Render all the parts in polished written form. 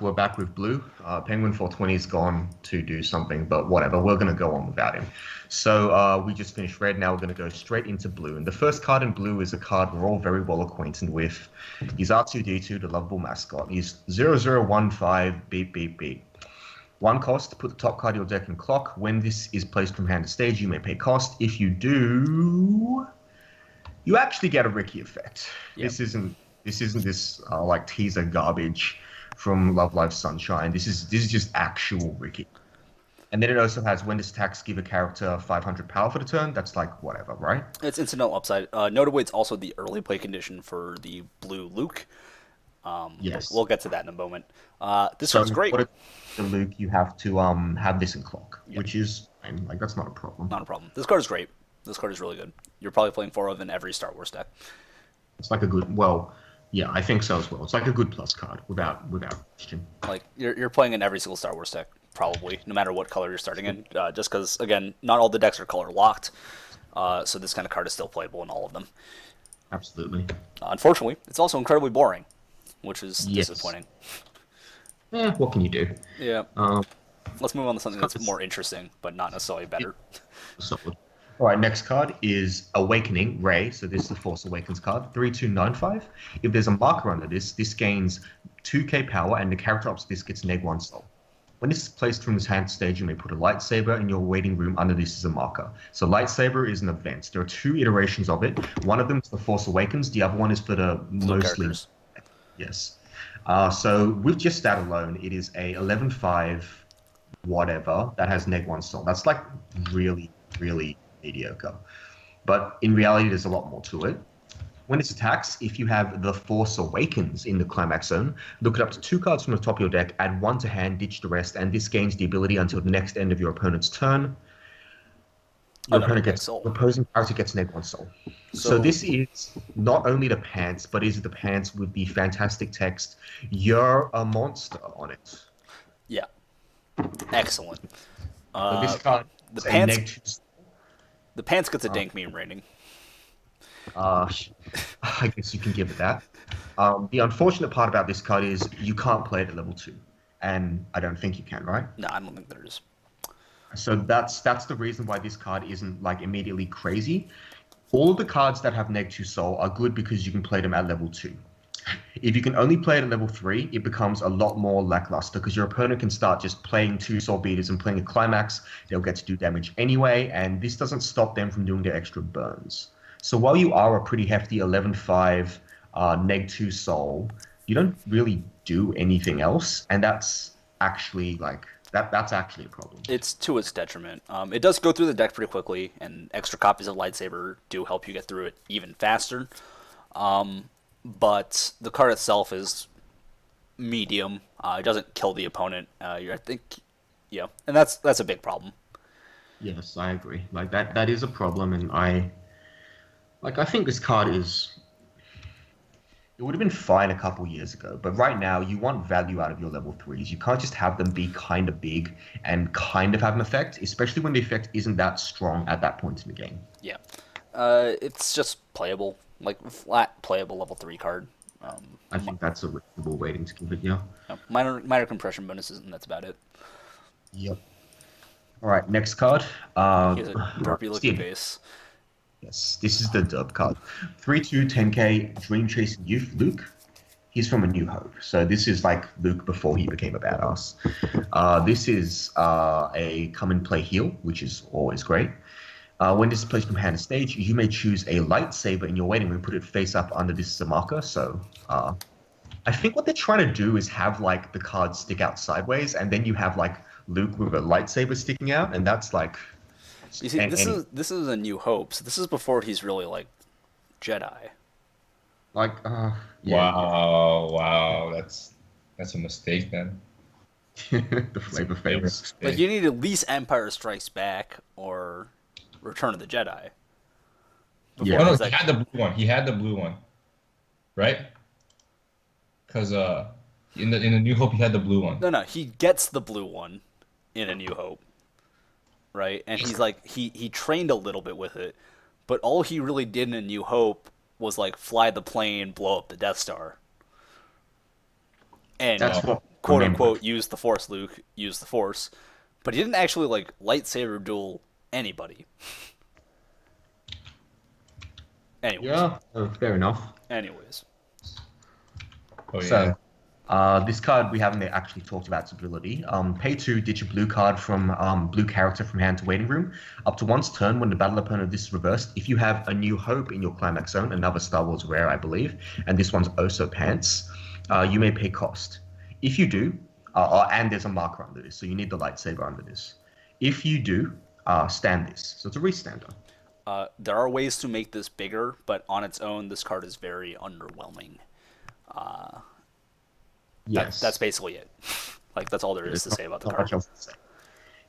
We're back with Blue. Penguin 420's gone to do something, but whatever. We're going to go on without him. So we just finished Red. Now we're going to go straight into Blue. And the first card in Blue is a card we're all very well acquainted with. He's R2-D2, the lovable mascot. He's 0015, beep, beep, beep. One cost, put the top card of your deck in clock. When this is placed from hand to stage, you may pay cost. If you do, you actually get a Ricky effect. Yep. This isn't this like teaser garbage from Love Live Sunshine. This is just actual Ricky. And then it also has when this attacks, give a character 500 power for the turn. That's like whatever, right? It's incidental upside. Notably, it's also the early play condition for the blue Luke. Yes. We'll get to that in a moment. This one's great. The Luke, you have to have this in clock, yep. Which is like that's not a problem. Not a problem. This card is great. This card is really good. You're probably playing 4 of in every Star Wars deck. It's like a good yeah, I think so as well. It's like a good plus card without question. Like you're playing in every single Star Wars deck, probably, no matter what color you're starting in. Just because again, not all the decks are color locked, so this kind of card is still playable in all of them. Absolutely. Unfortunately, it's also incredibly boring, which is disappointing. What can you do? Yeah. Let's move on to something that's more interesting, but not necessarily better. Solid. All right, next card is Awakening, Ray. So this is the Force Awakens card, 3295. If there's a marker under this, this gains 2k power, and the character opposite this gets -1 soul. When this is placed from this hand stage, you may put a lightsaber in your waiting room under this as a marker. So lightsaber is an event. There are 2 iterations of it. One of them is the Force Awakens. The other one is for the mostly... Yes. So with just that alone, it is a 11.5 whatever that has -1 soul. That's like really, really mediocre. But in reality, there's a lot more to it. When it attacks, if you have the Force Awakens in the climax zone, look it up to 2 cards from the top of your deck, add 1 to hand, ditch the rest, and this gains the ability until the next end of your opponent's turn. Your opposing character gets -1 soul. So this is not only the pants, but is the pants with the fantastic text, "You're a monster" on it. Yeah. Excellent. So this card the pants gets a dank meme rating. I guess you can give it that. The unfortunate part about this card is you can't play it at level 2. And I don't think you can, right? No, I don't think there is. So that's the reason why this card isn't like immediately crazy. All of the cards that have -2 soul are good because you can play them at level 2. If you can only play it at level 3, it becomes a lot more lackluster because your opponent can start just playing 2 soul beaters and playing a climax. They'll get to do damage anyway, and this doesn't stop them from doing their extra burns. So while you are a pretty hefty 11.5 -2 soul, you don't really do anything else, and that's actually like that's actually a problem. It's to its detriment. It does go through the deck pretty quickly, and extra copies of Lightsaber do help you get through it even faster. But the card itself is medium. It doesn't kill the opponent. I think, yeah, and that's a big problem. Yes, I agree. Like that is a problem, and I think this card is. It would have been fine a couple years ago, but right now you want value out of your level 3s. You can't just have them be kind of big and kind of have an effect, especially when the effect isn't that strong at that point in the game. Yeah, it's just playable, like flat playable level 3 card. I think that's a reasonable rating to give it, yeah. Minor compression bonuses, and that's about it. Yep. All right, next card. Here's a derpy looking face. Yes, this is the dub card. 3/2 10k Dream Chasing Youth Luke. He's from A New Hope. So this is like Luke before he became a badass. This is a come and play heal, which is always great. When this is placed from hand to stage, you may choose a lightsaber in your waiting room, put it face up under this as a marker. So I think what they're trying to do is have like the cards stick out sideways, and then you have like Luke with a lightsaber sticking out, and that's like... You see, this is A New Hope. So this is before he's really like Jedi. Like, yeah. Wow, that's a mistake then. The flavor famous. Like you need at least Empire Strikes Back or Return of the Jedi. Yeah, no, he had the blue one. He had the blue one, right? Because in the New Hope he had the blue one. No, he gets the blue one in A New Hope. Right, and he's like he trained a little bit with it, but all he really did in A New Hope was like fly the plane, blow up the Death Star. And quote unquote use the Force, Luke, use the Force, but he didn't actually like lightsaber duel anybody. Anyways. Yeah, fair enough. Anyways. Oh, yeah. So, this card we haven't actually talked about its ability. Pay 2, ditch a blue card from blue character from hand to waiting room. Up to once turn when the battle opponent of this is reversed. If you have a New Hope in your climax zone, another Star Wars rare, I believe, and this one's also pants, you may pay cost. If you do, and there's a marker under this, so you need the lightsaber under this. If you do, stand this. So it's a restander. There are ways to make this bigger, but on its own, this card is very underwhelming. Yes. That's basically it. Like, that's all there is to say about the card.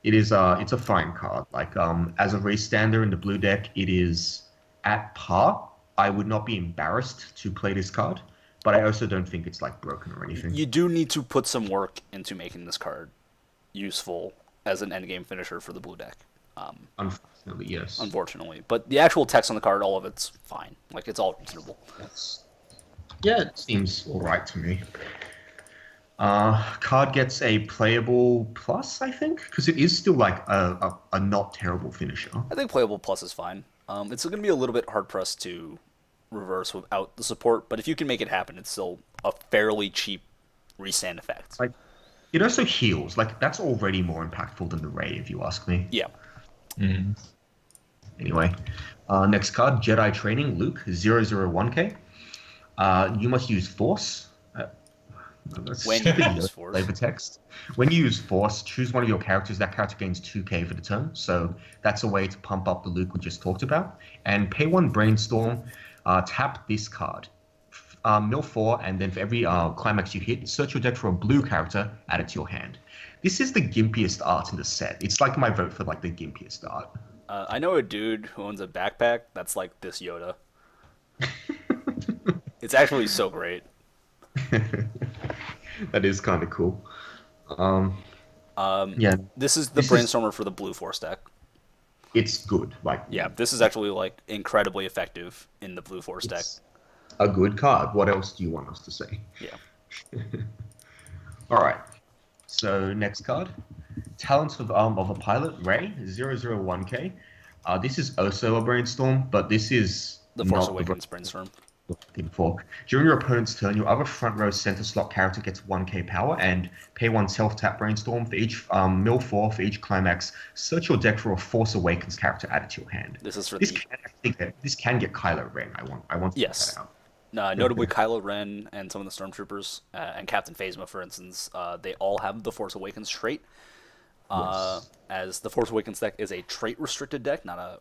It is it's a fine card. Like as a restander in the blue deck, it is at par. I would not be embarrassed to play this card, but I also don't think it's like broken or anything. You do need to put some work into making this card useful as an endgame finisher for the blue deck. Unfortunately, yes. Unfortunately, but the actual text on the card, all of it's fine. Like, it's all reasonable. Yeah, it seems all right to me. Card gets a playable plus, I think, because it is still like a not terrible finisher. I think playable plus is fine. It's going to be a little bit hard pressed to reverse without the support, but if you can make it happen, it's still a fairly cheap restand effect. Like, it also heals. Like, that's already more impactful than the Ray, if you ask me. Yeah. Mm. Anyway, next card, Jedi Training, Luke, 001K. You must use Force. When you use Force. Flavor text. When you use Force, choose one of your characters. That character gains 2k for the turn. So that's a way to pump up the Luke we just talked about. And pay 1 Brainstorm, tap this card. Mill 4, and then for every climax you hit, search your deck for a blue character, add it to your hand. This is the gimpiest art in the set. It's like my vote for like the gimpiest art. I know a dude who owns a backpack that's like this Yoda. It's actually so great. That is kind of cool. Yeah, this is the brainstormer for the blue Force deck. It's good. Like, yeah, this is actually like incredibly effective in the blue Force deck. A good card. What else do you want us to say? Yeah. All right. So next card, Talents of a Pilot, Ray, 001K. This is also a brainstorm, but this is the Force Awakens brainstorm. During your opponent's turn, your other front row center slot character gets 1k power, and pay 1 self-tap brainstorm for each mill 4 for each climax. Search your deck for a Force Awakens character added to your hand. This is for this can get Kylo Ren. I want to yes. put that out. Notably Kylo Ren and some of the Stormtroopers and Captain Phasma, for instance, they all have the Force Awakens trait. Yes. As the Force Awakens deck is a trait restricted deck, not a.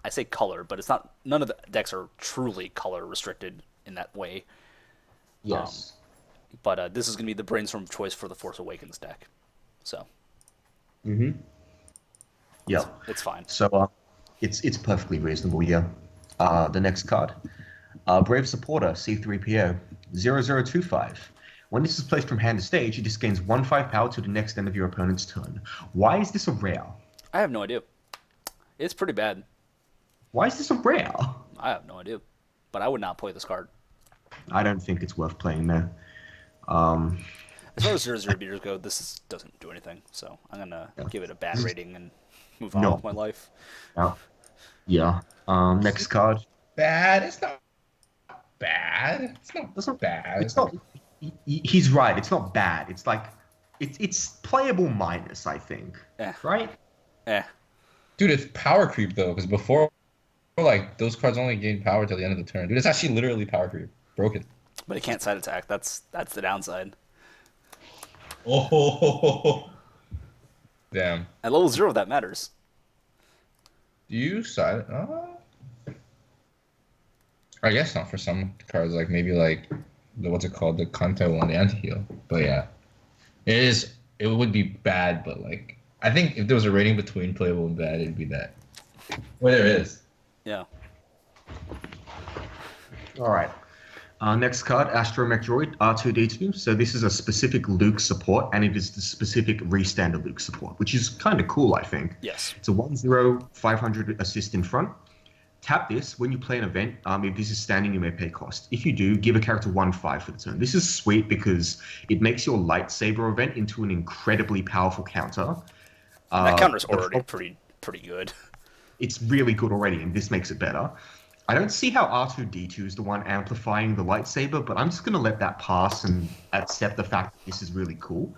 I say color, but it's not. None of the decks are truly color restricted in that way. Yes. But this is going to be the brainstorm of choice for the Force Awakens deck. So. Mm-hmm. Yeah. It's fine. So it's perfectly reasonable. Yeah. The next card, Brave Supporter C3PO 0025. When this is placed from hand to stage, it just gains 1/5 power to the next end of your opponent's turn. Why is this a rare? I have no idea. It's pretty bad. Why is this a rare? I have no idea, but I would not play this card. I don't think it's worth playing there. As far as 00 beaters go, doesn't do anything, so I'm gonna give it a bad rating and move on with my life. Yeah. Next card. Bad. It's not bad. It's not bad. It's not. He's right. It's not bad. It's like it's playable minus, I think. Right? Dude, it's power creep though, because before, like, those cards only gain power till the end of the turn. Dude, it's actually literally power creep. Broken. But it can't side attack. That's the downside. Oh. Damn. At level 0, that matters. Do you side? I guess not for some cards, like maybe like what's it called, the content one, the anti-heal. But yeah, it would be bad, but like I think if there was a rating between playable and bad, it'd be that. Well, there is. Yeah. All right. Next card, Astromech Droid R2D2. So this is a specific Luke support, and it is the specific restander Luke support, which is kind of cool, I think. Yes. It's a 1/0 500 assist in front. Tap this when you play an event. If this is standing, you may pay cost. If you do, give a character 1/5 for the turn. This is sweet because it makes your lightsaber event into an incredibly powerful counter. That counter's already pretty good. It's really good already, and this makes it better. I don't see how R2-D2 is the one amplifying the lightsaber, but I'm just going to let that pass and accept the fact that this is really cool.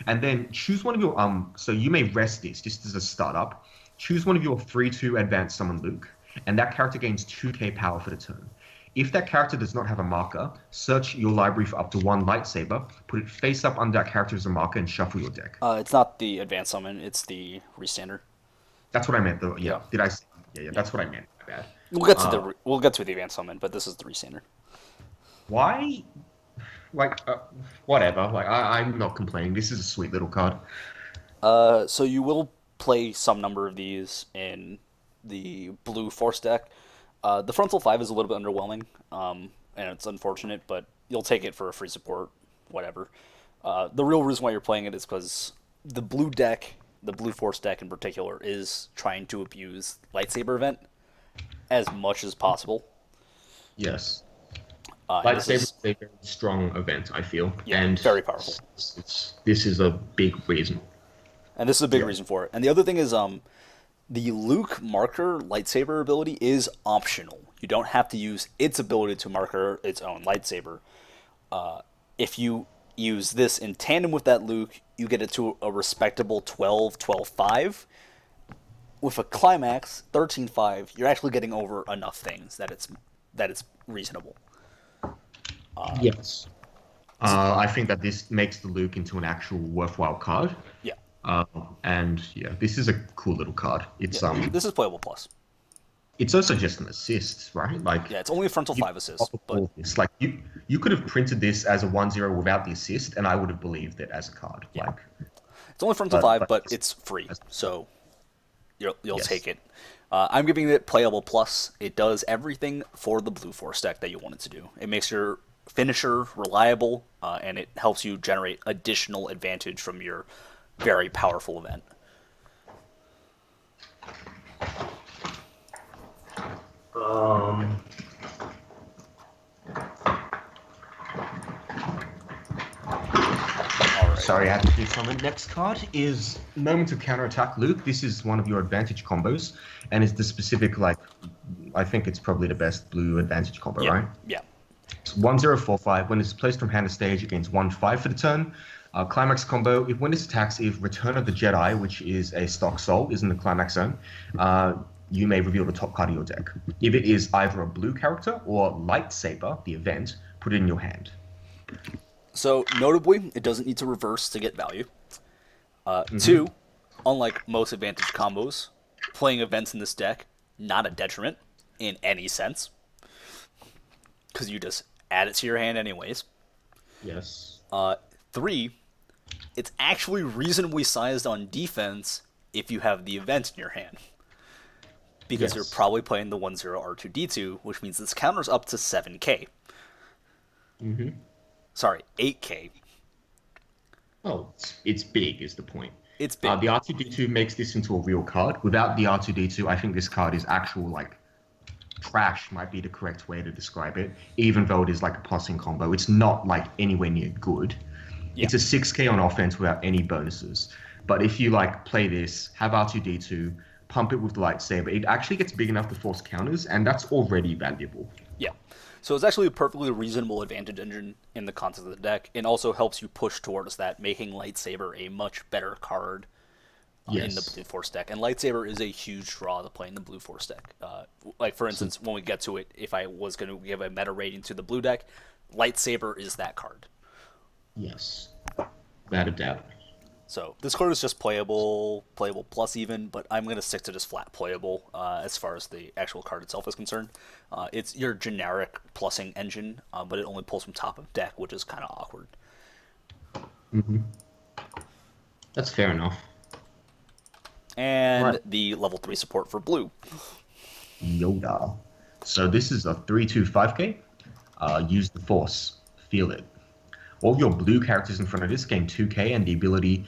And then choose one of your, so you may rest this, just as a startup. Choose one of your 3/2 advanced summon Luke, and that character gains 2k power for the turn. If that character does not have a marker, search your library for up to 1 lightsaber, put it face up under that character as a marker, and shuffle your deck. It's not the advanced summon, it's the restander. That's what I meant, though. Yeah. Did I say? Yeah, that's what I meant. My bad. We'll get to the advanced summon, but this is the restander. Why? Like, whatever. Like, I'm not complaining. This is a sweet little card. So you will play some number of these in the blue Force deck. The frontal 5 is a little bit underwhelming, and it's unfortunate, but you'll take it for a free support, whatever. The real reason why you're playing it is because the blue deck, the blue Force deck in particular, is trying to abuse lightsaber event as much as possible. Yes. Lightsaber is a very strong event, I feel. Yeah, and very powerful. This is a big reason. And this is a big reason for it. And the other thing is, the Luke marker lightsaber ability is optional. You don't have to use its ability to marker its own lightsaber. If you use this in tandem with that Luke, you get it to a respectable 12-12-5. With a climax 13-5, you're actually getting over enough things that it's reasonable. Yes. I think that this makes the Luke into an actual worthwhile card. Yeah. And yeah, this is a cool little card. It's this is playable plus. It's also just an assist, right? Like, yeah, it's only a frontal 5 assist. But it's like you could have printed this as a 1/0 without the assist, and I would have believed it as a card. Yeah. Like, it's only frontal 5, but it's free, so you'll take it. I'm giving it playable plus. It does everything for the blue Force deck that you want it to do. It makes your finisher reliable, and it helps you generate additional advantage from your very powerful event. Sorry, I had to do something. Next card is Moment of Counterattack Luke. This is one of your advantage combos, and it's the specific, like, I think it's probably the best blue advantage combo, right? Yeah. It's 1/0-4/5. When it's placed from hand to stage, it gains 1/5 for the turn. Climax combo, when this attacks, if Return of the Jedi, which is a stock soul, is in the climax zone, you may reveal the top card of your deck. If it is either a blue character or lightsaber, the event, put it in your hand. So, notably, it doesn't need to reverse to get value. 2, unlike most advantage combos, playing events in this deck, not a detriment in any sense, because you just add it to your hand anyways. Yes. 3, it's actually reasonably sized on defense if you have the event in your hand. Because you're probably playing the 1/0 R2-D2, which means this counter's up to 7k. Sorry, 8k. Oh, it's big is the point. It's big. The R2-D2 makes this into a real card. Without the R2-D2, I think this card is actual, like, trash might be the correct way to describe it, even though it is like a plussing combo. It's not, like, anywhere near good. Yeah. It's a 6k on offense without any bonuses. But if you, like, play this, have R2-D2, pump it with the lightsaber, it actually gets big enough to force counters, and that's already valuable. Yeah. So it's actually a perfectly reasonable advantage engine in the context of the deck, and also helps you push towards that, making lightsaber a much better card in the blue Force deck. And lightsaber is a huge draw to play in the blue Force deck. Like, for instance, when we get to it, if I was going to give a meta rating to the blue deck, lightsaber is that card. Yes, without a doubt. So this card is just playable plus even, but I'm going to stick to just flat playable as far as the actual card itself is concerned. It's your generic plussing engine, but it only pulls from top of deck, which is kind of awkward. That's fair enough. And the level 3 support for blue. Yoda. So this is a 3/2-5k. Use the Force. Feel it. All your blue characters in front of this gain 2k, and the ability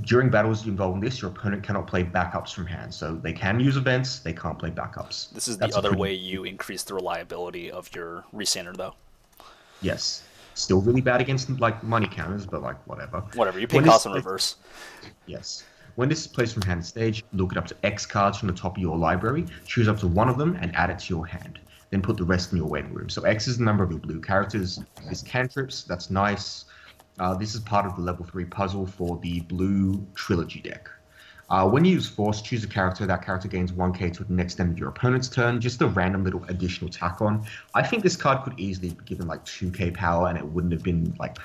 during battles involving this, your opponent cannot play backups from hand. So they can use events, they can't play backups. This is the other way you increase the reliability of your Resander, though. Yes. Still really bad against like money counters, but like whatever. Whatever, you pay cost in reverse. Yes. When this is placed from hand to stage, look it up to X cards from the top of your library, choose up to one of them, and add it to your hand. Then put the rest in your waiting room. So X is the number of your blue characters. This cantrips, that's nice. This is part of the level 3 puzzle for the blue trilogy deck. When you use Force, choose a character. That character gains 1k to the next end of your opponent's turn. Just a random little additional tack on. I think this card could easily be given like 2k power, and it wouldn't have been like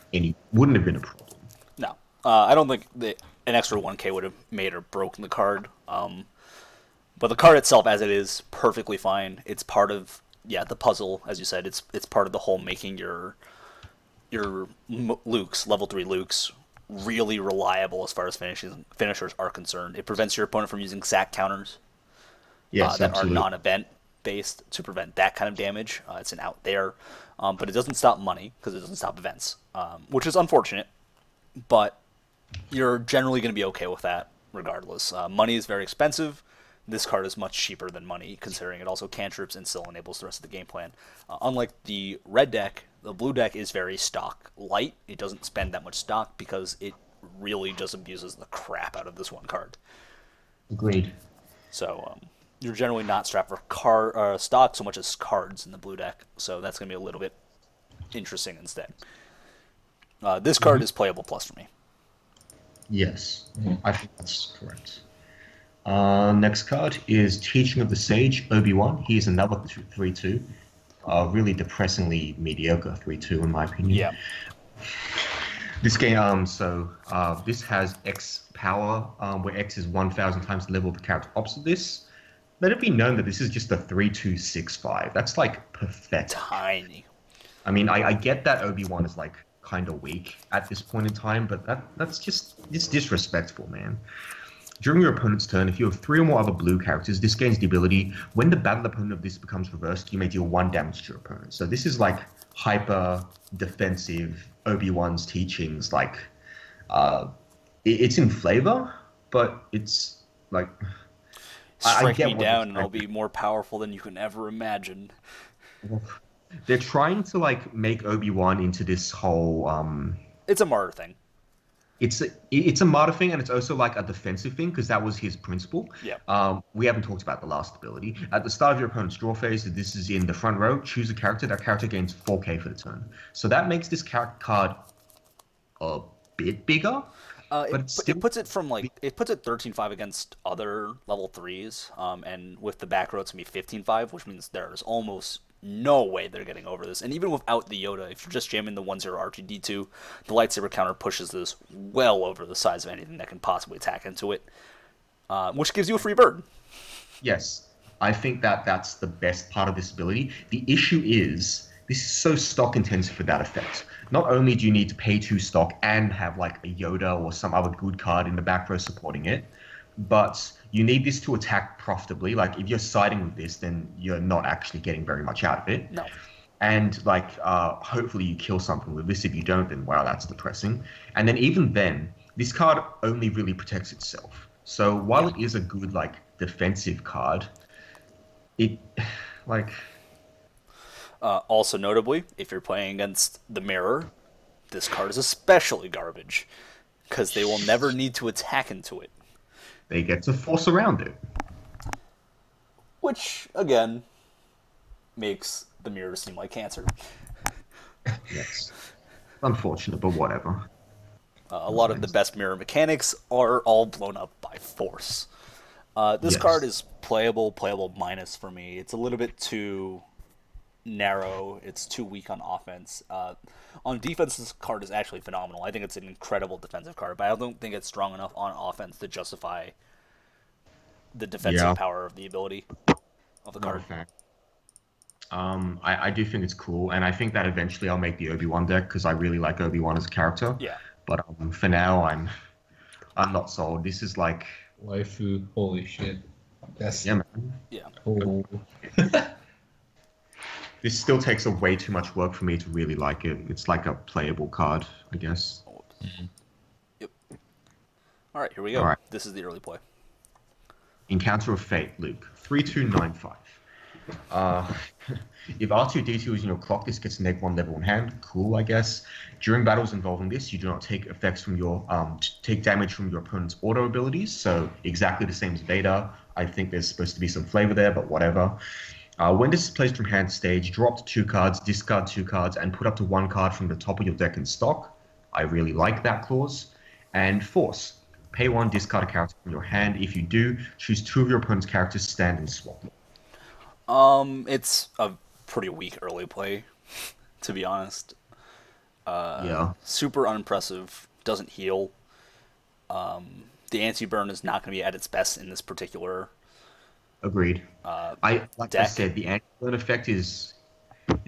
wouldn't have been a problem. No, I don't think an extra 1k would have made or broken the card. But the card itself, as it is, perfectly fine. It's part of the puzzle, as you said. It's part of the whole making your Lukes, level 3 Lukes, really reliable as far as finishers are concerned. It prevents your opponent from using sack counters that are non-event based to prevent that kind of damage. It's an out there, but it doesn't stop money because it doesn't stop events, which is unfortunate. But you're generally going to be okay with that regardless. Money is very expensive. This card is much cheaper than money, considering it also cantrips and still enables the rest of the game plan. Unlike the red deck, the blue deck is very stock light. It doesn't spend that much stock because it really just abuses the crap out of this one card. Agreed. So you're generally not strapped for stock so much as cards in the blue deck. So that's going to be a little bit interesting instead. This card is playable plus for me. Yes, I think that's correct. Next card is Teaching of the Sage, Obi-Wan. He's another 3-2. Really depressingly mediocre 3-2 in my opinion. Yeah. This game, this has X power, where X is 1,000 times the level of the character opposite this. Let it be known that this is just a 3-2-6-5. That's like pathetic. Tiny. I mean, I get that Obi-Wan is like kind of weak at this point in time, but it's disrespectful, man. During your opponent's turn, if you have 3 or more other blue characters, this gains the ability, when the battle opponent of this becomes reversed, you may deal 1 damage to your opponent. So this is like hyper defensive Obi-Wan's teachings. Like, it's in flavor, but it's like... Strike me down and I'll be more powerful than you can ever imagine. They're trying to like make Obi-Wan into this whole... It's a martyr thing. It's a martyr thing, and it's also like a defensive thing because that was his principle. Yeah. We haven't talked about the last ability. At the start of your opponent's draw phase, this is in the front row. Choose a character. That character gains 4k for the turn. So that makes this card a bit bigger. It puts it 13-5 against other level 3s, and with the back row it's gonna be 15-5, which means there's almost no way they're getting over this. And even without the Yoda, if you're just jamming the 1-0 R2D2, the lightsaber counter pushes this well over the size of anything that can possibly attack into it, which gives you a free bird. Yes, I think that's the best part of this ability. The issue is this is so stock intensive for that effect. Not only do you need to pay 2 stock and have like a Yoda or some other good card in the back row supporting it, but you need this to attack profitably. Like, if you're siding with this, then you're not actually getting very much out of it. No. And, like, hopefully you kill something with this. If you don't, then, wow, that's depressing. And then even then, this card only really protects itself. So while it is a good, like, defensive card, it, like... Also notably, if you're playing against the Mirror, this card is especially garbage, because they will never need to attack into it. They get to force around it. Which, again, makes the Mirror seem like cancer. Yes. Unfortunate, but whatever. A lot of the best Mirror mechanics are all blown up by Force. This card is playable minus for me. It's a little bit too narrow. It's too weak on offense. On defense, this card is actually phenomenal. I think it's an incredible defensive card, but I don't think it's strong enough on offense to justify the defensive power of the ability of the card. I do think it's cool, and I think that eventually I'll make the Obi-Wan deck because I really like Obi-Wan as a character. Yeah. But for now, I'm not sold. This is like waifu. Holy shit. That's man. Yeah. Oh. This still takes a way too much work for me to really like it. It's like a playable card, I guess. Yep. All right, here we go. All right. This is the early play. Encounter of Fate, Luke. 3295. If R2D2 is in your clock, this gets -1 level in hand. Cool, I guess. During battles involving this, you do not take effects from your take damage from your opponent's auto abilities. So exactly the same as Beta. I think there's supposed to be some flavor there, but whatever. When this is placed from hand to stage, draw up to 2 cards, discard 2 cards, and put up to 1 card from the top of your deck in stock. I really like that clause. And Force. Pay 1, discard a character from your hand. If you do, choose 2 of your opponent's characters, stand, and swap. It's a pretty weak early play, to be honest. Yeah. Super unimpressive. Doesn't heal. The anti-burn is not going to be at its best in this particular. Agreed. I deck. said, the anti-burn effect it's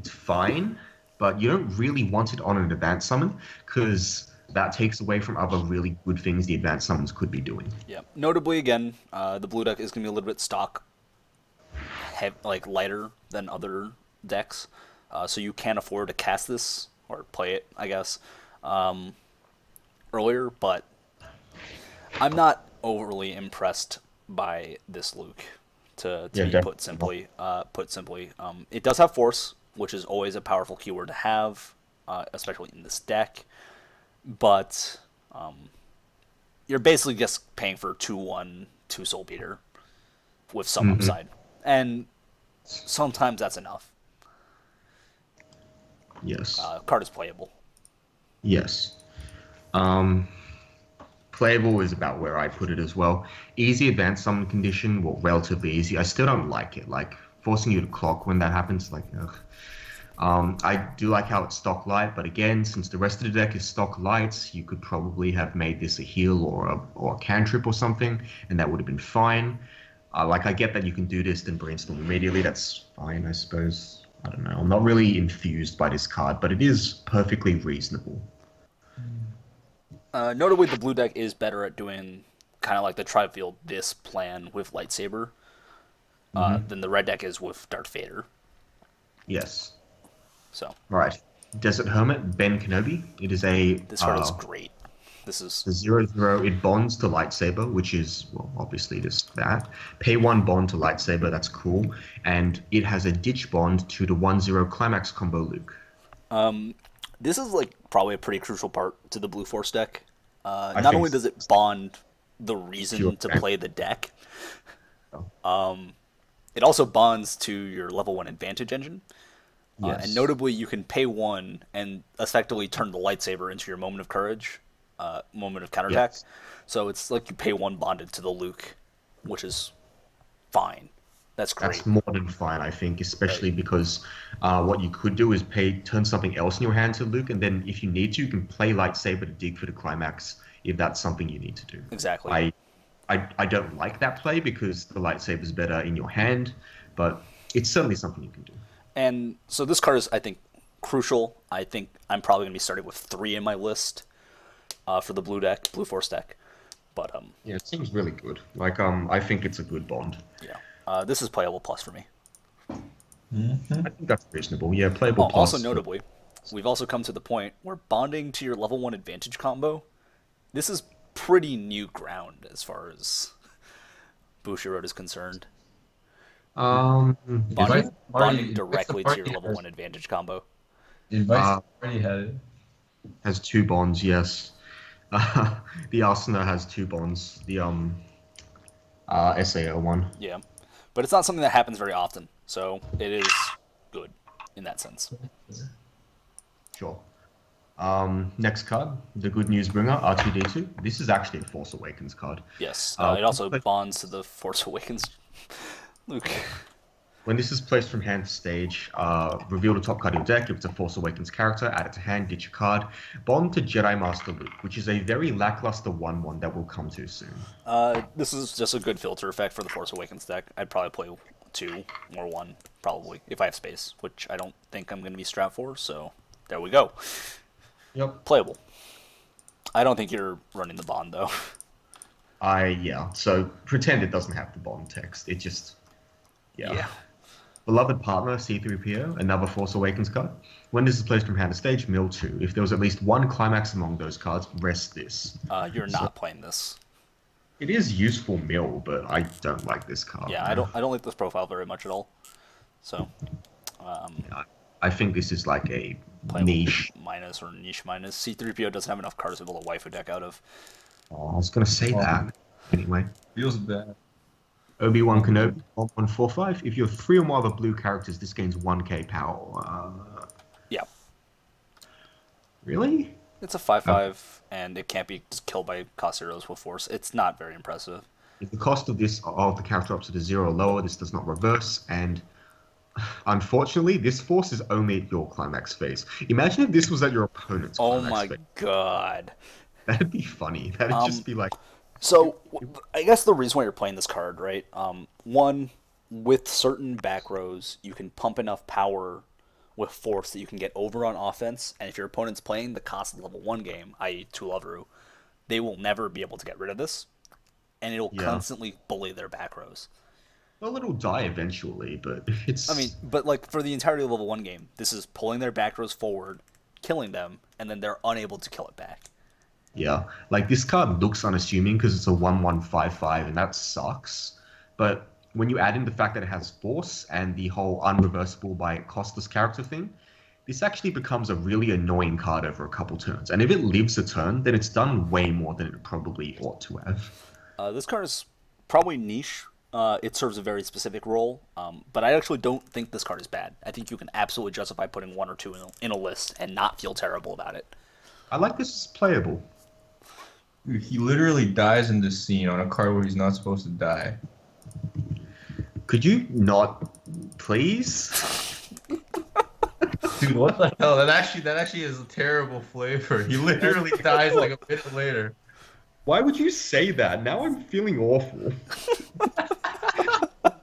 fine, but you don't really want it on an advanced summon because that takes away from other really good things the advanced summons could be doing. Yeah. Notably, again, the blue deck is going to be a little bit stock, lighter than other decks, so you can afford to cast this or play it, I guess, earlier. But I'm not overly impressed by this Luke. To be put simply, it does have Force, which is always a powerful keyword to have, especially in this deck. But you're basically just paying for 2/1, 2 Soul Beater with some upside, and sometimes that's enough. Yes. Card is playable. Yes. Playable is about where I put it as well. Easy advanced summon condition, well, relatively easy. I still don't like it. Like, forcing you to clock when that happens, like, ugh. I do like how it's stock light, but again, since the rest of the deck is stock lights, you could probably have made this a heal or a cantrip or something, and that would have been fine. I get that you can do this, then brainstorm immediately. That's fine, I suppose. I don't know. I'm not really enthused by this card, but it is perfectly reasonable. Notably, the blue deck is better at doing kind of like the Trifield this plan with Lightsaber than the red deck is with Darth Vader. Yes. So. Right. Desert Hermit, Ben Kenobi. It is a... This card is great. This is... The 0/0, it bonds to Lightsaber, which is, well, obviously just that. Pay 1 bond to Lightsaber, that's cool. And it has a ditch bond to the 1/0 Climax combo Luke. This is probably a pretty crucial part to the Blue Force deck. Not only does it bond the reason to play the deck, it also bonds to your level 1 advantage engine. Yes. And notably, you can pay 1 and effectively turn the Lightsaber into your moment of courage, moment of counterattack. Yes. So it's like you pay 1 bonded to the Luke, which is fine. That's great. That's more than fine, I think, especially because what you could do is turn something else in your hand to Luke, and then if you need to, you can play Lightsaber to dig for the climax if that's something you need to do. Exactly. I don't like that play because the Lightsaber is better in your hand, but it's certainly something you can do. And so this card is, I think, crucial. I think I'm probably going to be starting with 3 in my list for the Blue Force deck. But yeah, it seems really good. I think it's a good bond. Yeah. This is playable plus for me. I think that's reasonable. Yeah, playable plus. Also notably, we've also come to the point where bonding to your level 1 advantage combo, this is pretty new ground as far as Bushiroad is concerned. Bonding directly to your level 1 advantage combo. Weiss already had it. Has 2 bonds, yes. The Arsenal has 2 bonds. The SAO one. Yeah. But it's not something that happens very often, so it is good in that sense. Sure. Next card, the Good News Bringer, R2D2. This is actually a Force Awakens card. Yes, it also bonds to the Force Awakens Luke. When this is placed from hand to stage, reveal the top card of your deck. If it's a Force Awakens character, add it to hand, ditch a card. Bond to Jedi Master Luke, which is a very lackluster 1/1 that we'll come to soon. This is just a good filter effect for the Force Awakens deck. I'd probably play 2 or 1, probably, if I have space, which I don't think I'm going to be strapped for, so there we go. Yep. Playable. I don't think you're running the bond, though. Yeah, so pretend it doesn't have the bond text. It just... Yeah. Beloved Partner, C3PO, another Force Awakens card. When this is placed from hand to stage, mill 2. If there was at least one climax among those cards, rest this. You're not playing this. It is useful mill, but I don't like this card. Yeah, man. I don't like this profile very much at all. So, I think this is like a playable niche. minus or niche minus. C3PO doesn't have enough cards to build a waifu deck out of. Oh, I was gonna say that. Anyway, Feels bad. Obi-Wan Kenobi, 1145. If you're 3 or more other blue characters, this gains 1k power. Yeah. Really? It's a 5/5, and it can't be just killed by cost zeros with force. It's not very impressive. If the cost of the character drops to 0 or lower, this does not reverse, and unfortunately, this force is only at your climax phase. Imagine if this was at your opponent's climax phase. God. That'd be funny. That'd just be like... So, I guess the reason why you're playing this card, right? One, with certain back rows, you can pump enough power with force that you can get over on offense, and if your opponent's playing the constant level 1 game, i.e. Tulavru, they will never be able to get rid of this, and it'll constantly bully their back rows. Well, it'll die eventually, but it's... I mean, but like for the entirety of level 1 game, this is pulling their back rows forward, killing them, and then they're unable to kill it back. Yeah, like this card looks unassuming because it's a 1155 and that sucks. But when you add in the fact that it has force and the whole unreversible by costless character thing, this actually becomes a really annoying card over a couple turns. And if it lives a turn, then it's done way more than it probably ought to have. This card is probably niche. It serves a very specific role, but I actually don't think this card is bad. I think you can absolutely justify putting 1 or 2 in a list and not feel terrible about it. I like this as playable. Dude, he literally dies in this scene on a card where he's not supposed to die. Could you not, please? Dude, what the hell? That actually is a terrible flavor. He literally dies like a minute later. Why would you say that? Now I'm feeling awful.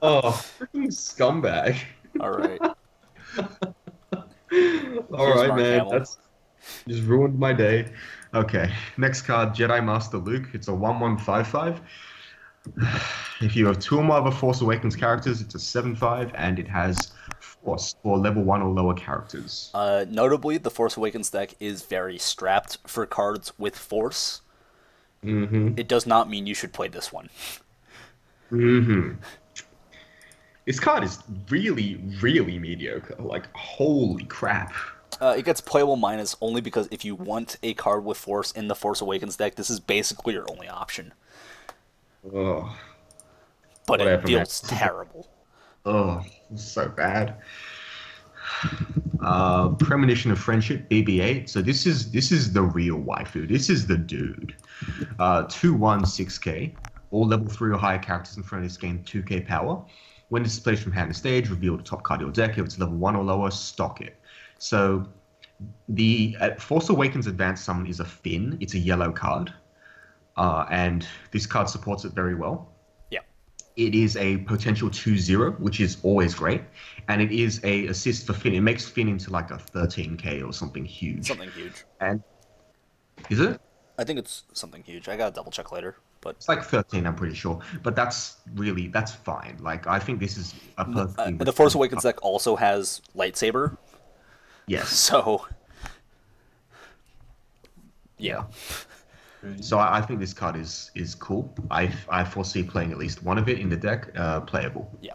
Oh, freaking scumbag. All right. All right, man. Hamill. That's just ruined my day. Okay, next card, Jedi Master Luke. It's a 1155. If you have 2 or more other Force Awakens characters, it's a 7/5, and it has Force for level 1 or lower characters. Notably, the Force Awakens deck is very strapped for cards with Force. Mm-hmm. It does not mean you should play this one. Mm-hmm. This card is really, really mediocre. Like, holy crap. It gets playable minus only because if you want a card with Force in the Force Awakens deck, this is basically your only option. Ugh. But it feels terrible. Oh, so bad. Premonition of Friendship, BB-8. So this is the real waifu. This is the dude. 2/1/6k. All level 3 or higher characters in front of this gain 2k power. When this is placed from hand to stage, reveal the top card of your deck. If it's level 1 or lower, stock it. So the Force Awakens Advanced Summon is a Finn. It's a yellow card. And this card supports it very well. Yeah. It is a potential 2/0, which is always great. And it is a assist for Finn. It makes Finn into like a 13k or something huge. Something huge. And is it? I think it's something huge. I gotta double check later. But it's like 13, I'm pretty sure. But that's fine. Like, I think this is a perfect... the Force Awakens deck also has Lightsaber. Yes. So, yeah. So I think this card is cool. I foresee playing at least one of it in the deck, playable. Yeah.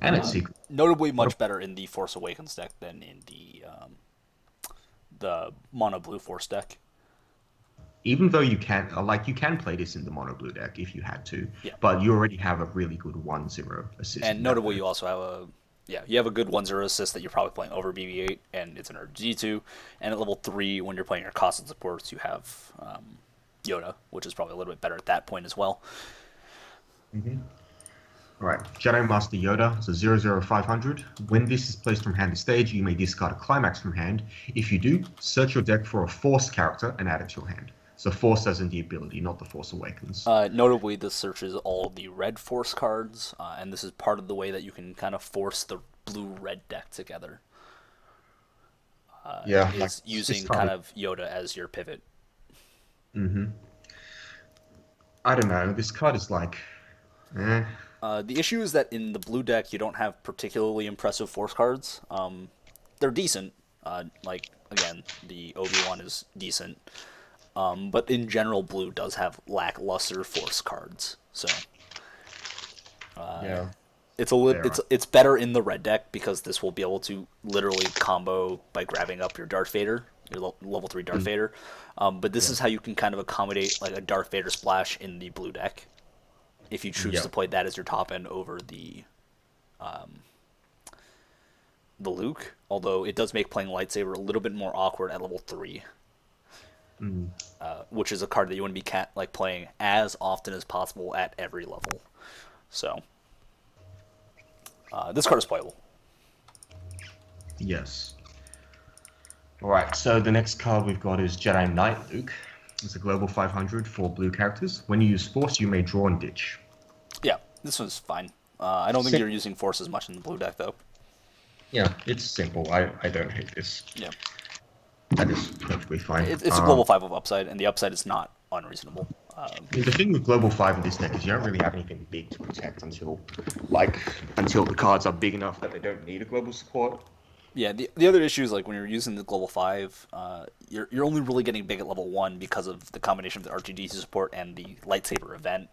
And it's secret. Notably much better in the Force Awakens deck than in the Mono Blue Force deck. Even though you can play this in the Mono Blue deck if you had to, but you already have a really good 1/0 assist. And notably, you also have you have a good 1/0 assist that you're probably playing over BB-8, and it's an G2. And at level 3, when you're playing your cost and supports, you have Yoda, which is probably a little bit better at that point as well. Mm-hmm. All right, Jedi Master Yoda. It's a 0/500. When this is placed from hand to stage, you may discard a climax from hand. If you do, search your deck for a Force character and add it to your hand. So Force as in the ability, not the Force Awakens. Notably, this searches all the red Force cards, and this is part of the way that you can kind of force the blue-red deck together. Is using kind of Yoda as your pivot. Mm-hmm. I don't know. This card is like, The issue is that in the blue deck, you don't have particularly impressive force cards. They're decent. Like, again, the Obi-Wan is decent. But in general, blue does have lackluster force cards. So, Yeah. it's better in the red deck because this will be able to literally combo by grabbing up your Darth Vader, your level 3 Darth Vader. But this is how you can kind of accommodate like a Darth Vader splash in the blue deck, if you choose to play that as your top end over the Luke. Although it does make playing lightsaber a little bit more awkward at level 3, which is a card that you want to be playing as often as possible at every level. So this card is playable. Yes. All right. So the next card we've got is Jedi Knight Luke. It's a global 500 for blue characters. When you use Force, you may draw and ditch. Yeah, this one's fine. I don't think you're using Force as much in the blue deck, though. Yeah, it's simple. I don't hate this. Yeah. That is perfectly fine. It's a global 5 of upside, and the upside is not unreasonable. The thing with global 5 in this deck is you don't really have anything big to protect until the cards are big enough that they don't need a global support. Yeah, the other issue is like when you're using the global 5, you're only really getting big at level 1 because of the combination of the R2D2 support and the lightsaber event.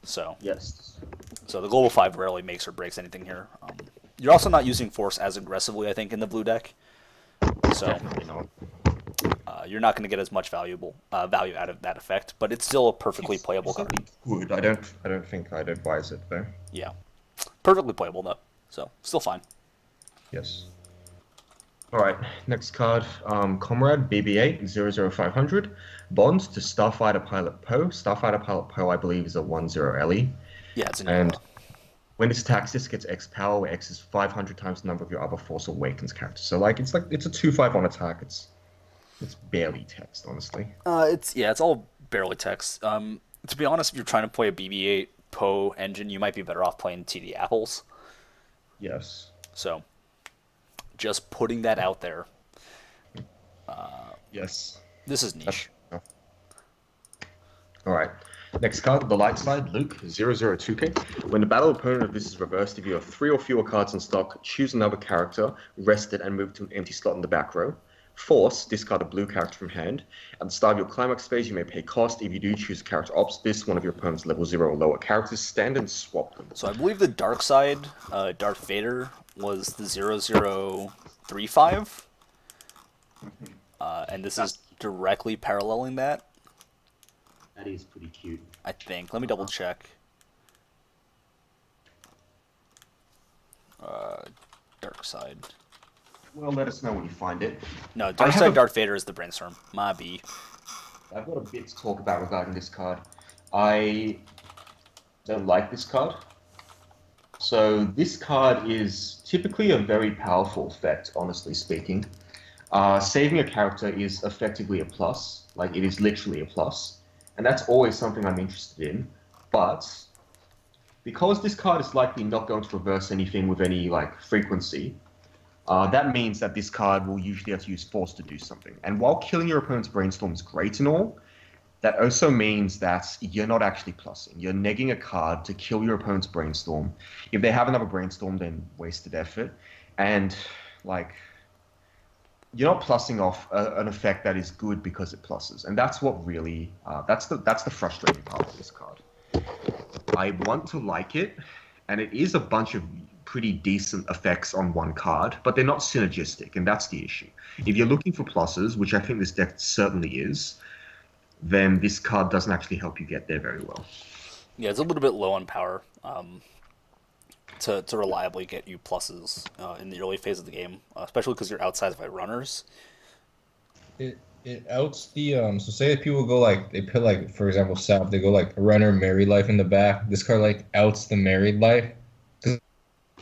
So Yes. So the global 5 rarely makes or breaks anything here. You're also not using Force as aggressively, I think, in the blue deck. So Definitely not. you're not going to get as much value out of that effect, but it's still a perfectly playable card. Good. I don't think I'd advise it though. Yeah, perfectly playable though. So still fine. Yes. All right. Next card, Comrade BB-8 00500 Bond to Starfighter Pilot Poe. Starfighter Pilot Poe, I believe, is a 1/0 LE. Yeah, it's a And when it attacks, this gets X power, where X is 500 times the number of your other Force Awakens characters. So it's a 2/5 on attack. It's barely text, honestly. It's all barely text. To be honest, if you're trying to play a BB-8 Poe engine, you might be better off playing TD Apples. Yes. So, just putting that out there. Yes. This is niche. All right. Next card, the light side, Luke 002K. When the battle opponent of this is reversed, if you have 3 or fewer cards in stock, choose another character, rest it, and move to an empty slot in the back row. Force, discard a blue character from hand. At the start of your climax phase, you may pay cost. If you do choose a character opposite this, one of your opponent's level 0 or lower characters, stand and swap them. So I believe the dark side, Darth Vader, was the 0035. And this is directly paralleling that. That is pretty cute. I think. Let me double check. Dark side. Well, let us know when you find it. No, dark side Darth Vader is the brainstorm. My B. I've got a bit to talk about regarding this card. I don't like this card. So this card is typically a very powerful effect, honestly speaking. Saving a character is effectively a plus. Like, it is literally a plus. And that's always something I'm interested in. But because this card is likely not going to reverse anything with any frequency, that means that this card will usually have to use Force to do something. And while killing your opponent's brainstorm is great and all, that also means that you're not actually plussing. You're negging a card to kill your opponent's brainstorm. If they have another brainstorm, then wasted effort. And you're not plussing off an effect that is good because it plusses, and that's what really that's the frustrating part of this card. I want to like it, and it is a bunch of pretty decent effects on one card, but they're not synergistic, and that's the issue. If you're looking for pluses, which I think this deck certainly is, then this card doesn't actually help you get there very well. Yeah, it's a little bit low on power to reliably get you pluses in the early phase of the game, especially because you're outside by runners. It outs the so say if people go they put for example South, they go runner married life in the back. This card outs the married life, because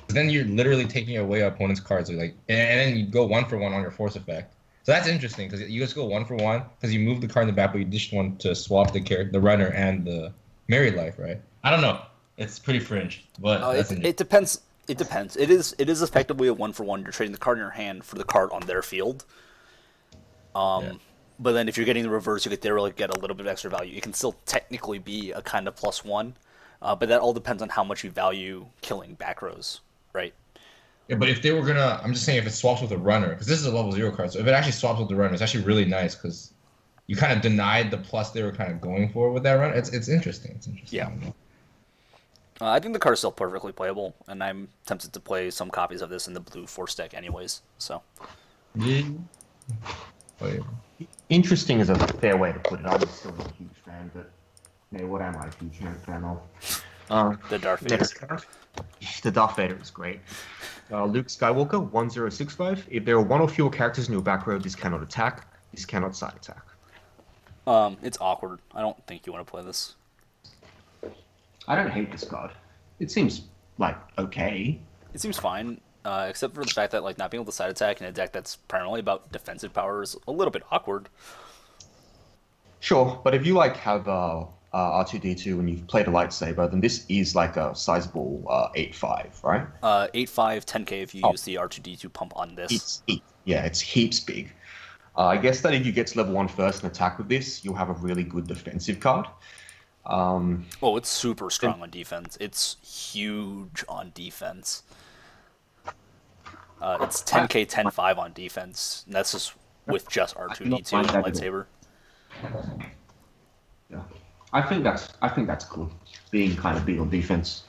then you're literally taking away opponent's cards. And then you go 1-for-1 on your Force effect. So that's interesting because you just go 1-for-1 because you move the card in the back, but you dished one to swap the runner and the married life, right? I don't know. It's pretty fringe, but it depends. It depends. It is effectively a 1-for-1. You're trading the card in your hand for the card on their field. But then if you're getting the reverse, you get a little bit of extra value. It can still technically be a kind of +1, But that all depends on how much you value killing back rows, right? Yeah, but if they were gonna, I'm just saying if it swaps with a runner, because this is a level 0 card, so if it actually swaps with the runner, it's actually really nice because you kind of denied the plus they were kind of going for with that run. It's interesting. It's interesting. Yeah. I think the card is still perfectly playable, and I'm tempted to play some copies of this in the blue force deck anyways. So. Yeah. Playable. Interesting is a fair way to put it. I'm still not a huge fan, but yeah, what am I a huge fan of? The Darth Vader. Next card. The Darth Vader is great. Luke Skywalker, 1065. If there are one or fewer characters in your back row, this cannot attack. This cannot side attack. It's awkward. I don't think you want to play this. I don't hate this card. It seems like okay. It seems fine, except for the fact that like not being able to side attack in a deck that's primarily about defensive power is a little bit awkward. Sure, but if you like have R2D2 and you've played a lightsaber, then this is like a sizable 8-5, right? 8-5, 10k if you use the R2D2 pump on this. It's heaps big. I guess that if you get to level 1 first and attack with this, you'll have a really good defensive card. It's super strong on defense. It's huge on defense. It's 10k, 10-5 on defense. And that's just with just R2D2 and lightsaber. Yeah, I think that's cool. Being kind of big on defense.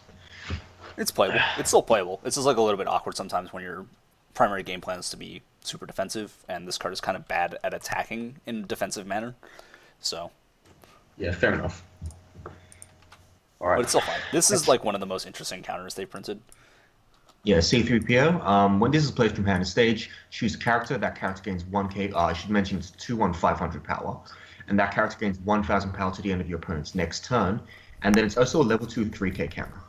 It's playable. It's still playable. It's just like a little bit awkward sometimes when your primary game plan is to be super defensive, and this card is kind of bad at attacking in a defensive manner. So. Yeah, fair enough. All right. But it's still fine. This is like one of the most interesting counters they've printed. Yeah, C3PO. When this is played from hand to stage, choose a character. That character gains 1k. I should mention it's 2/1 500 power. And that character gains 1000 power to the end of your opponent's next turn. And then it's also a level 2 3k counter.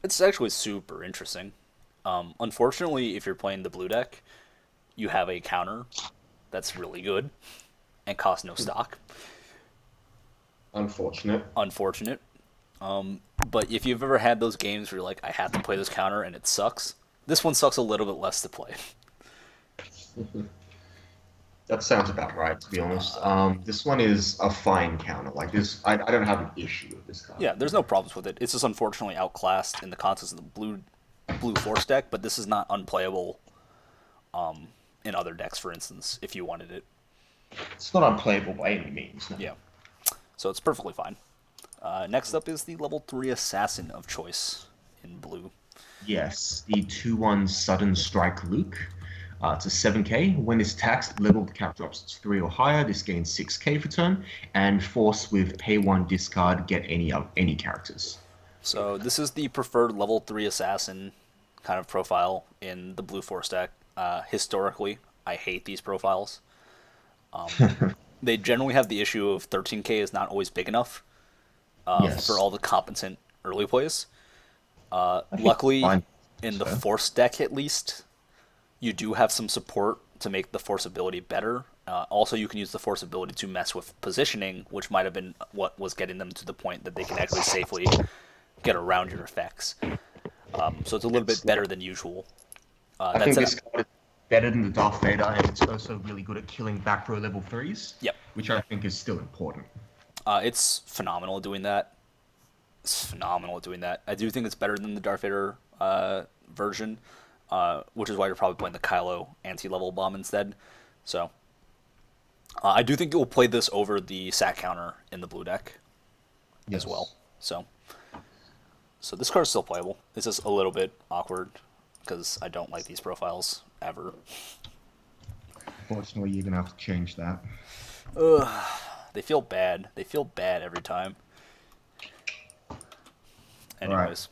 It's actually super interesting. Unfortunately, if you're playing the blue deck, you have a counter that's really good and costs no stock. Unfortunate. But if you've ever had those games where you're like, I have to play this counter and it sucks, this one sucks a little bit less to play. That sounds about right, to be honest. This one is a fine counter. Like this, I don't have an issue with this card. Yeah, there's no problems with it. It's just unfortunately outclassed in the context of the blue force deck, but this is not unplayable in other decks, for instance, if you wanted it. It's not unplayable by any means. No. Yeah. So it's perfectly fine. Next up is the level 3 assassin of choice in blue. Yes, the 2/1 sudden strike Luke. It's a 7k. When this attacks, level the character drops to 3 or higher. This gains 6k for turn. And force with pay 1 discard, get any characters. So this is the preferred level 3 assassin kind of profile in the blue force deck. Historically, I hate these profiles. They generally have the issue of 13k is not always big enough for all the competent early plays. Luckily, in the force deck at least, you do have some support to make the force ability better. Also, you can use the force ability to mess with positioning, which might have been what was getting them to the point that they can actually safely get around your effects. So it's a little bit better than usual. I think this card is better than the Darth Vader, and it's also really good at killing back row level 3s. Yep. Which I think is still important. It's phenomenal at doing that. I do think it's better than the Darth Vader version, which is why you're probably playing the Kylo anti-level bomb instead. So I do think you'll play this over the sack counter in the blue deck as well. So this card is still playable. It's just a little bit awkward because I don't like these profiles ever. Unfortunately, you're gonna have to change that. They feel bad. They feel bad every time. Anyways.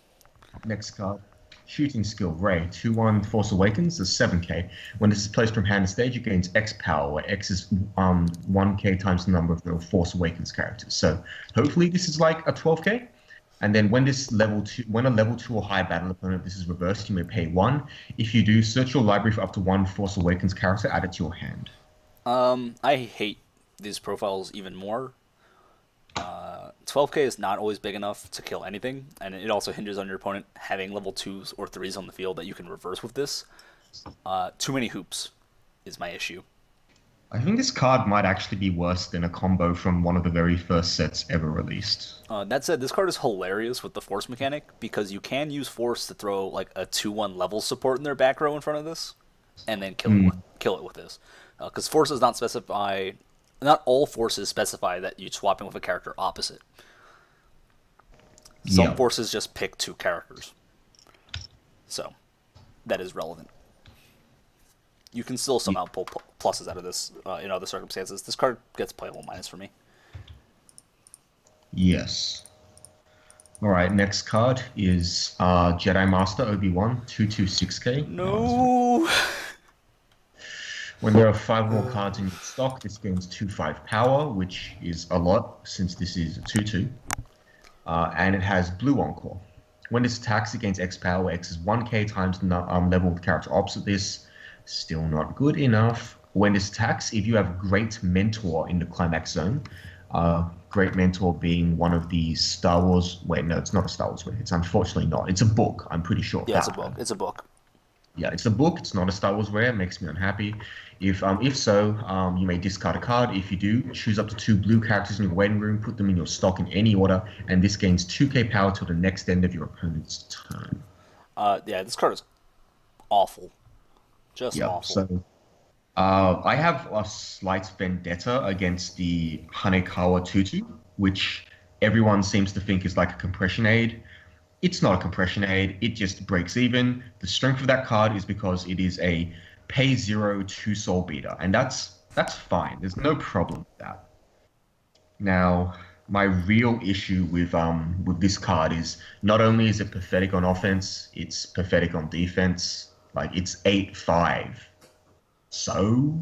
Right. Next card. Shooting skill, Rey. 2/1 Force Awakens is 7k. When this is placed from hand to stage, it gains X power, where X is 1k times the number of the Force Awakens characters. So hopefully this is like a 12k. And then when when a level 2 or higher battle opponent, this is reversed, you may pay 1. If you do, search your library for up to 1 Force Awakens character, add it to your hand. I hate these profiles even more. 12k is not always big enough to kill anything, and it also hinges on your opponent having level 2s or 3s on the field that you can reverse with this. Too many hoops is my issue. I think this card might actually be worse than a combo from one of the very first sets ever released. That said, this card is hilarious with the Force mechanic because you can use Force to throw like a 2/1 level support in their back row in front of this, and then kill it with this. Because Force does not specify, not all forces specify that you're swapping with a character opposite. Some forces just pick 2 characters, so that is relevant. You can still somehow pull pluses out of this in other circumstances. This card gets playable minus for me. Yes. All right, next card is Jedi Master Obi-Wan 2/6K. No. When there are 5 more cards in your stock, this gains 2/5 power, which is a lot since this is a 2/2. And it has Blue Encore. When this attacks, it gains X power. X is 1k times the level of the character opposite this. Still not good enough. When this attacks, if you have Great Mentor in the Climax Zone, Great Mentor being one of the Star Wars... Wait, no, it's not a Star Wars rare. It's unfortunately not. It's a book, I'm pretty sure. Yeah, it's a book. It's a book. Yeah, it's a book. It's not a Star Wars rare. It makes me unhappy. If so, you may discard a card. If you do, choose up to 2 blue characters in your waiting room, put them in your stock in any order, and this gains 2k power till the next end of your opponent's turn. Yeah, this card is awful. Just awful. So, I have a slight vendetta against the Hanekawa Tutu, which everyone seems to think is like a compression aid. It's not a compression aid. It just breaks even. The strength of that card is because it is a pay 0 2 soul beater, and that's fine. There's no problem with that. Now, my real issue with this card is not only is it pathetic on offense, it's pathetic on defense. Like, it's 8/5. So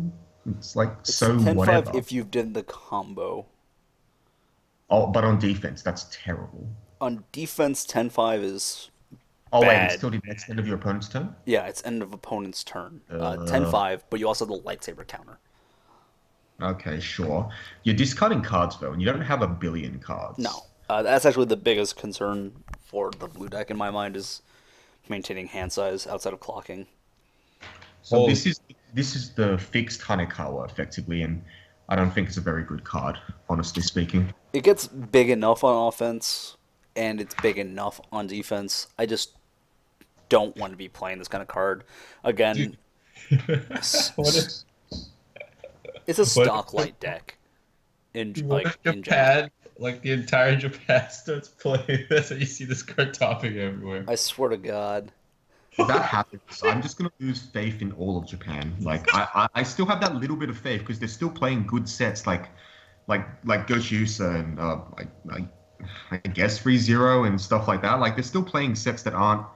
it's like, it's so 10-5 whatever. if you've done the combo. Oh, but on defense, that's terrible. On defense, 10-5 is Oh, bad. wait, it's still the next end of your opponent's turn? Yeah, it's end of opponent's turn. 10-5, but you also have the lightsaber counter. Okay, sure. You're discarding cards, though, and you don't have a billion cards. No. That's actually the biggest concern for the blue deck in my mind, is maintaining hand size outside of clocking. So this is the fixed Hanekawa, effectively, and I don't think it's a very good card, honestly speaking. It gets big enough on offense, and it's big enough on defense. I just don't want to be playing this kind of card. Again, it's a stock light deck. In Japan, like the entire Japan starts playing this, and you see this card topping everywhere. I swear to God. If that happens, I'm just gonna lose faith in all of Japan. Like I still have that little bit of faith because they're still playing good sets like Goshusa and I guess 3-0 and stuff like that. Like, they're still playing sets that aren't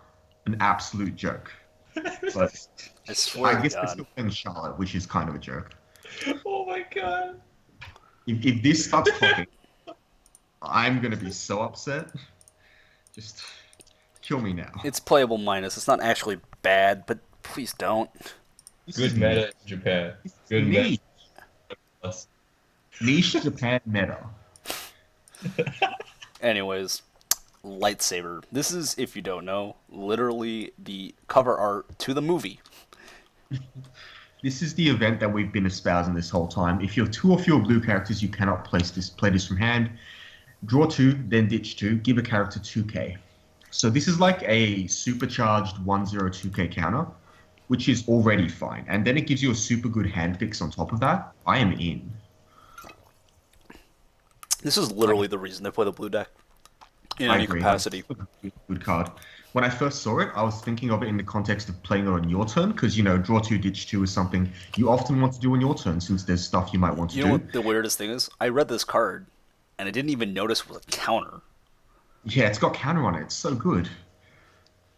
an absolute joke. But I swear I guess to they're God. still playing Charlotte, which is kind of a joke. Oh my god. If this starts clocking, I'm gonna be so upset. Just kill me now. It's playable minus. It's not actually bad, but please don't. Good meta in Japan. Good niche. meta. Niche Japan meta. Anyways, lightsaber. This is, if you don't know, literally the cover art to the movie. This is the event that we've been espousing this whole time. If you have 2 or fewer blue characters, you cannot play this from hand. Draw 2, then ditch 2. Give a character 2k. So this is like a supercharged 1/0 2k counter, which is already fine. And then it gives you a super good hand fix on top of that. I am in. This is literally the reason they play the blue deck in I any agree. capacity. Good card. When I first saw it, I was thinking of it in the context of playing it on your turn, because, draw 2, ditch 2 is something you often want to do on your turn, since there's stuff you might want to You do. know what the weirdest thing is? I read this card, and I didn't even notice it was a counter. Yeah, it's got counter on it. It's so good.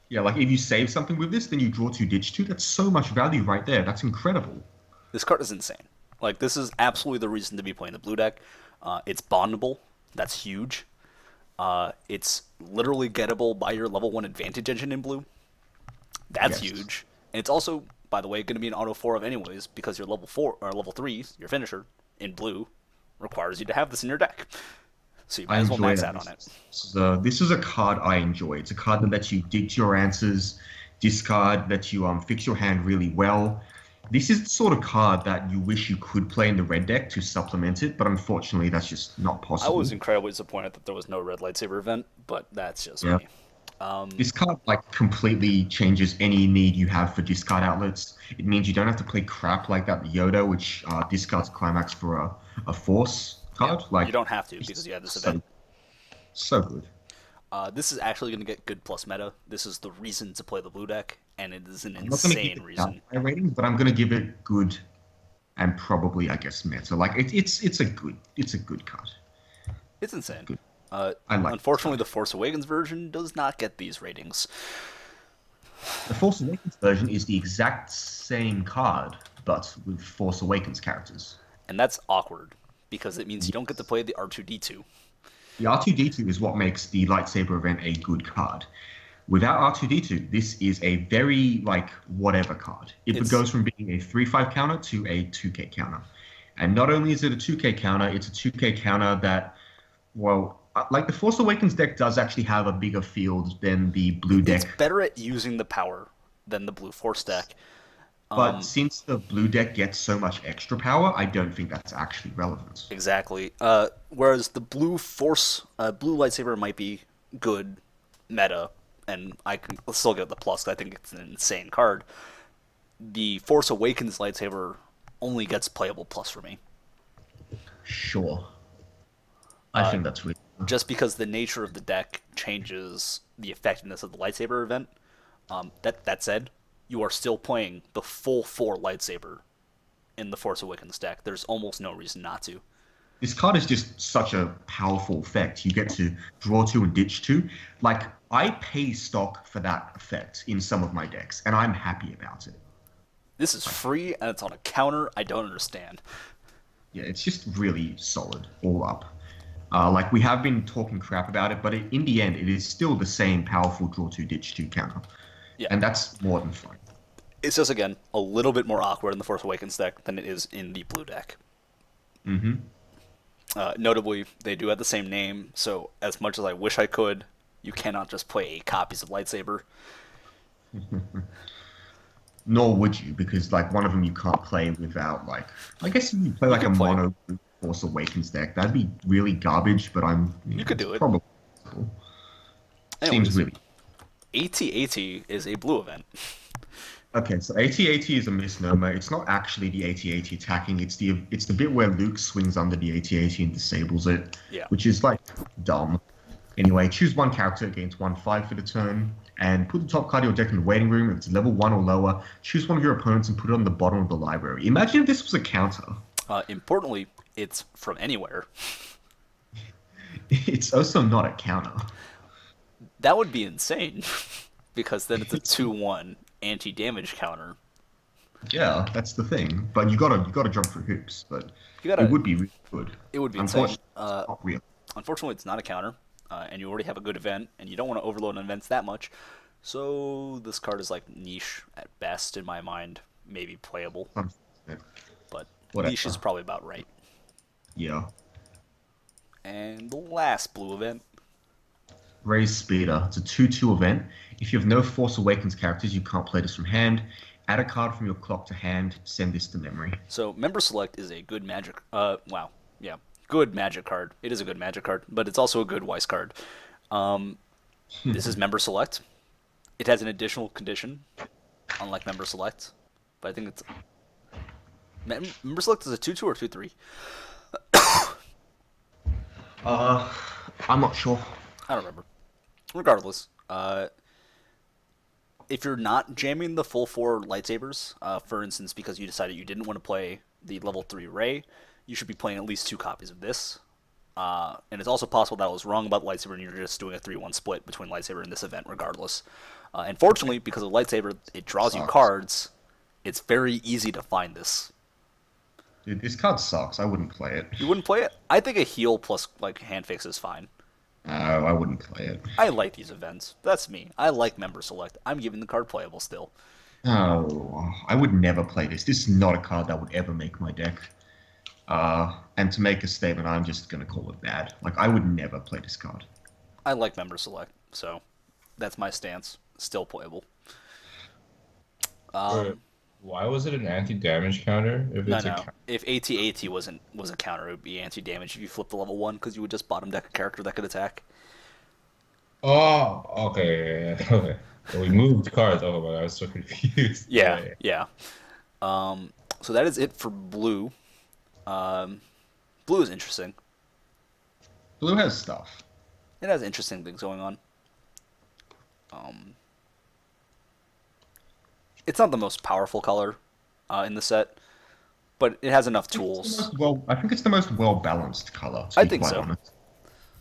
Yeah, like if you save something with this, then you draw 2, ditch 2. That's so much value right there. That's incredible. This card is insane. Like, this is absolutely the reason to be playing the blue deck. It's bondable. That's huge. It's literally gettable by your level 1 advantage engine in blue. That's huge. And it's also, by the way, going to be an auto 4 of anyways, because your level 4 or level 3, your finisher in blue, requires you to have this in your deck. So you might as well max out on it. This is a card I enjoy. It's a card that lets you dig to your answers, discard, lets you fix your hand really well. This is the sort of card that you wish you could play in the red deck to supplement it, but unfortunately that's just not I possible. was incredibly disappointed that there was no red lightsaber event, but that's just Yeah. me. This card like completely changes any need you have for discard outlets. It means you don't have to play crap like that Yoda, which discards climax for a force card. Like You don't have to because you have this so, event. so good. This is actually going to get good plus meta. This is the reason to play the blue deck, and it is an I'm not going to give insane it reason. a rating, but I'm going to give it good, and probably I guess meta. Like it's a good card. It's insane. Good. Uh, I like Unfortunately, the Force Awakens version does not get these ratings. The Force Awakens version is the exact same card, but with Force Awakens characters. And that's awkward, because it means you don't get to play the R2-D2. The R2-D2 is what makes the lightsaber event a good card. Without R2-D2, this is a very, like, whatever card. It goes from being a 3-5 counter to a 2k counter. And not only is it a 2k counter, it's a 2k counter that, well, like the Force Awakens deck does actually have a bigger field than the blue deck. It's better at using the power than the blue Force deck. But since the blue deck gets so much extra power, I don't think that's actually relevant. Exactly. Whereas the blue Force, blue lightsaber might be good meta, and I can still get the plus 'cause I think it's an insane card. The Force Awakens lightsaber only gets playable plus for me. Sure. I think that's weird. Just because the nature of the deck changes the effectiveness of the lightsaber event. That said, you are still playing the full 4 lightsaber in the Force Awakens deck. There's almost no reason not to. This card is just such a powerful effect. You get to draw 2 and ditch 2. Like, I pay stock for that effect in some of my decks, and I'm happy about it. This is free, and it's on a counter. I don't understand. Yeah, it's just really solid, all up. Like, we have been talking crap about it, but in the end, it is still the same powerful draw 2, ditch 2 counter. Yeah. And that's more than fine. It's just, again, a little bit more awkward in the Force Awakens deck than it is in the blue deck. Mm-hmm. Notably, they do have the same name, so as much as I wish I could, you cannot just play 8 copies of lightsaber. Nor would you, because, like, one of them you can't play without, like... I guess if you play, like, a mono Force Awakens deck, that'd be really garbage, but You could do it. Probably. Anyways, Seems really... AT-AT is a blue event. Okay, so AT-AT is a misnomer. It's not actually the AT-AT attacking. It's the bit where Luke swings under the AT-AT and disables it, Yeah. which is, like, dumb. Anyway, choose one character, gains 1/5 for the turn, and put the top card of your deck in the waiting room. If it's level 1 or lower, choose one of your opponents and put it on the bottom of the library. Imagine if this was a counter. Importantly, it's from anywhere. It's also not a counter. That would be insane, because then it's a 2-1 anti-damage counter. Yeah, that's the thing. But you gotta jump through hoops. But it would be really good. It would be insane. It's not real. Unfortunately, it's not a counter, and you already have a good event, and you don't want to overload on events that much. So this card is like niche at best in my mind, maybe playable, but Whatever. niche is probably about right. Yeah. And the last blue event. Raise Speeder. It's a 2/2 event. If you have no Force Awakens characters, you can't play this from hand. Add a card from your clock to hand. Send this to memory. So Member Select is a good magic. Good magic card. It is a good magic card, but it's also a good Weiss card. This is Member Select. It has an additional condition, unlike Member Select, but I think it's Member Select is a 2/2 or 2/3. I'm not sure. I don't remember. Regardless, if you're not jamming the full 4 lightsabers, for instance, because you decided you didn't want to play the level 3 Rey, you should be playing at least 2 copies of this. And it's also possible that I was wrong about lightsaber and you're just doing a 3-1 split between lightsaber and this event regardless. And fortunately, because of lightsaber, it draws you cards. It's very easy to find this. Dude, this card sucks. I wouldn't play it. You wouldn't play it? I think a heal plus like hand fix is fine. No, I wouldn't play it. I like these events. That's me. I like Member Select. I'm giving the card playable still. Oh, I would never play this. This is not a card that would ever make my deck. And to make a statement, I'm just going to call it bad. Like, I would never play this card. I like Member Select, so that's my stance. Still playable. Why was it an anti-damage counter if No, it's a no. If AT-AT was a counter, it would be anti-damage if you flip the level 1, because you would just bottom deck a character that could attack. Oh, okay, yeah, yeah, okay. Well, we moved cards. Oh my God, I was so confused. Yeah, Yeah, yeah. yeah. So that is it for blue. Um, blue is interesting. Blue has stuff. It has interesting things going on. Um, it's not the most powerful color in the set, but it has enough tools. I think it's the most well balanced color. To I be think quite so. honest,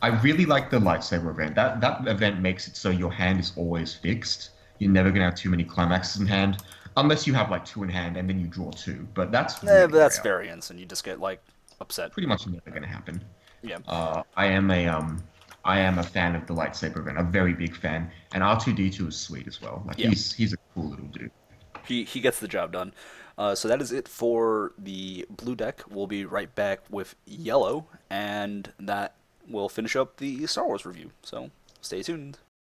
I really like the lightsaber event. That event makes it so your hand is always fixed. You're never gonna have too many climaxes in hand, unless you have like two in hand and then you draw two. But that's But really that's rare. variance, and you just get like upset. Pretty much never gonna happen. Yeah. I am a fan of the lightsaber event, a very big fan, and R2D2 is sweet as well. Like Yeah. he's a cool little dude. He gets the job done. So that is it for the blue deck. We'll be right back with yellow, and that will finish up the Star Wars review. So stay tuned.